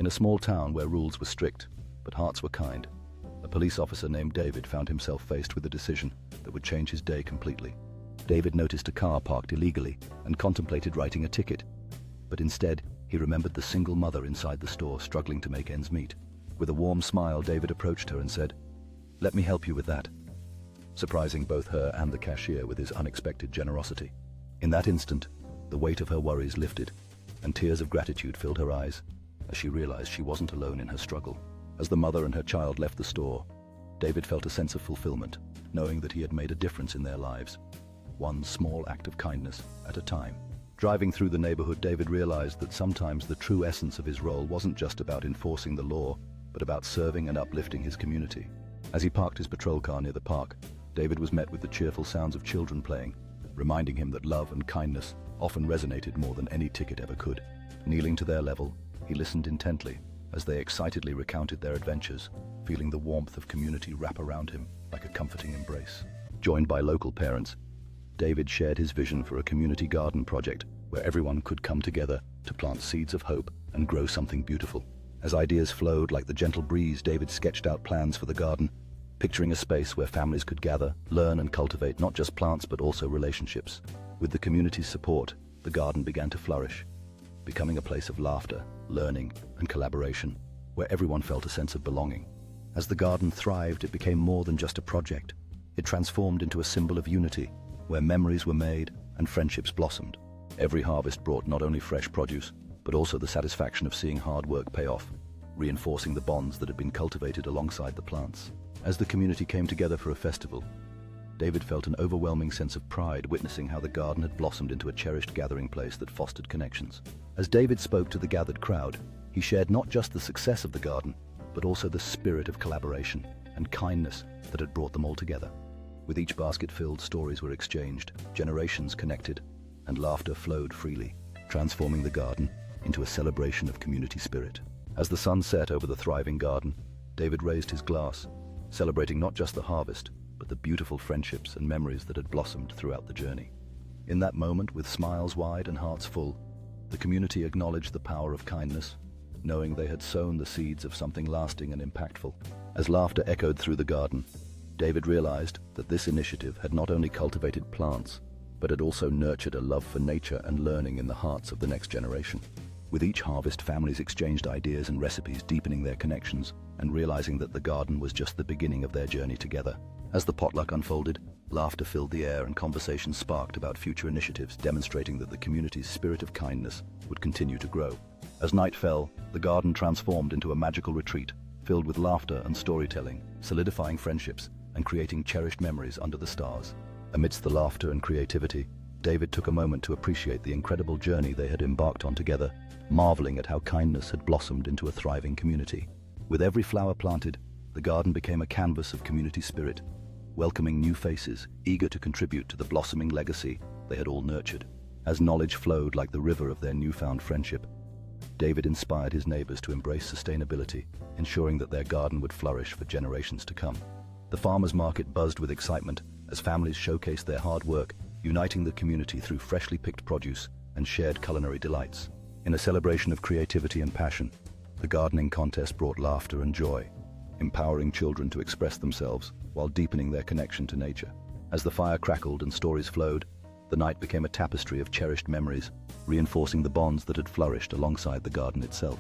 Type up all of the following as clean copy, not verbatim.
In a small town where rules were strict, but hearts were kind, a police officer named David found himself faced with a decision that would change his day completely. David noticed a car parked illegally and contemplated writing a ticket, but instead, he remembered the single mother inside the store struggling to make ends meet. With a warm smile, David approached her and said, "Let me help you with that," surprising both her and the cashier with his unexpected generosity. In that instant, the weight of her worries lifted, and tears of gratitude filled her eyes as she realized she wasn't alone in her struggle. As the mother and her child left the store, David felt a sense of fulfillment, knowing that he had made a difference in their lives, one small act of kindness at a time. Driving through the neighborhood, David realized that sometimes the true essence of his role wasn't just about enforcing the law, but about serving and uplifting his community. As he parked his patrol car near the park, David was met with the cheerful sounds of children playing, reminding him that love and kindness often resonated more than any ticket ever could. Kneeling to their level, he listened intently as they excitedly recounted their adventures, feeling the warmth of community wrap around him like a comforting embrace. Joined by local parents, David shared his vision for a community garden project where everyone could come together to plant seeds of hope and grow something beautiful. As ideas flowed like the gentle breeze, David sketched out plans for the garden, picturing a space where families could gather, learn and cultivate not just plants but also relationships. With the community's support, the garden began to flourish, becoming a place of laughter, learning and collaboration, where everyone felt a sense of belonging. As the garden thrived, it became more than just a project. It transformed into a symbol of unity, where memories were made and friendships blossomed. Every harvest brought not only fresh produce, but also the satisfaction of seeing hard work pay off, reinforcing the bonds that had been cultivated alongside the plants. As the community came together for a festival, David felt an overwhelming sense of pride witnessing how the garden had blossomed into a cherished gathering place that fostered connections. As David spoke to the gathered crowd, he shared not just the success of the garden, but also the spirit of collaboration and kindness that had brought them all together. With each basket filled, stories were exchanged, generations connected, and laughter flowed freely, transforming the garden into a celebration of community spirit. As the sun set over the thriving garden, David raised his glass, celebrating not just the harvest, but the beautiful friendships and memories that had blossomed throughout the journey. In that moment, with smiles wide and hearts full, the community acknowledged the power of kindness, knowing they had sown the seeds of something lasting and impactful. As laughter echoed through the garden, David realized that this initiative had not only cultivated plants, but had also nurtured a love for nature and learning in the hearts of the next generation. With each harvest, families exchanged ideas and recipes, deepening their connections and realizing that the garden was just the beginning of their journey together. As the potluck unfolded, laughter filled the air and conversations sparked about future initiatives, demonstrating that the community's spirit of kindness would continue to grow. As night fell, the garden transformed into a magical retreat, filled with laughter and storytelling, solidifying friendships and creating cherished memories under the stars. Amidst the laughter and creativity, David took a moment to appreciate the incredible journey they had embarked on together, marveling at how kindness had blossomed into a thriving community. With every flower planted, the garden became a canvas of community spirit, welcoming new faces, eager to contribute to the blossoming legacy they had all nurtured. As knowledge flowed like the river of their newfound friendship, David inspired his neighbors to embrace sustainability, ensuring that their garden would flourish for generations to come. The farmers' market buzzed with excitement as families showcased their hard work, uniting the community through freshly picked produce and shared culinary delights. In a celebration of creativity and passion, the gardening contest brought laughter and joy, empowering children to express themselves while deepening their connection to nature. As the fire crackled and stories flowed, the night became a tapestry of cherished memories, reinforcing the bonds that had flourished alongside the garden itself.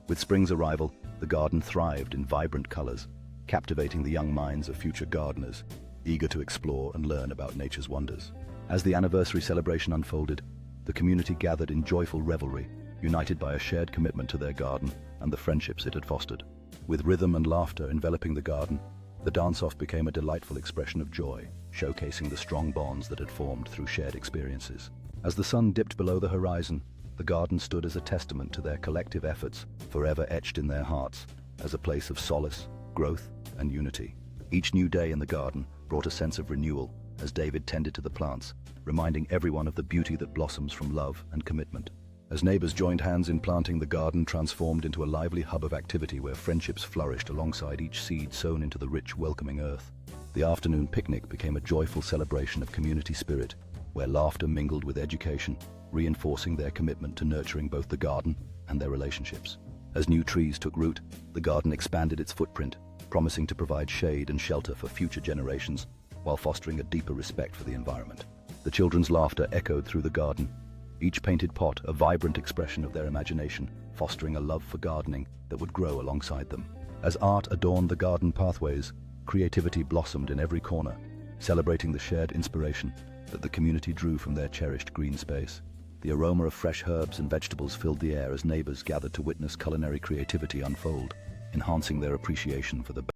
With spring's arrival, the garden thrived in vibrant colors, captivating the young minds of future gardeners, eager to explore and learn about nature's wonders. As the anniversary celebration unfolded, the community gathered in joyful revelry, united by a shared commitment to their garden and the friendships it had fostered. With rhythm and laughter enveloping the garden, the dance-off became a delightful expression of joy, showcasing the strong bonds that had formed through shared experiences. As the sun dipped below the horizon, the garden stood as a testament to their collective efforts, forever etched in their hearts, as a place of solace, growth, and unity. Each new day in the garden brought a sense of renewal as David tended to the plants, reminding everyone of the beauty that blossoms from love and commitment. As neighbors joined hands in planting, the garden transformed into a lively hub of activity where friendships flourished alongside each seed sown into the rich, welcoming earth. The afternoon picnic became a joyful celebration of community spirit, where laughter mingled with education, reinforcing their commitment to nurturing both the garden and their relationships. As new trees took root, the garden expanded its footprint, promising to provide shade and shelter for future generations, while fostering a deeper respect for the environment. The children's laughter echoed through the garden, each painted pot a vibrant expression of their imagination, fostering a love for gardening that would grow alongside them. As art adorned the garden pathways, creativity blossomed in every corner, celebrating the shared inspiration that the community drew from their cherished green space. The aroma of fresh herbs and vegetables filled the air as neighbors gathered to witness culinary creativity unfold, enhancing their appreciation for the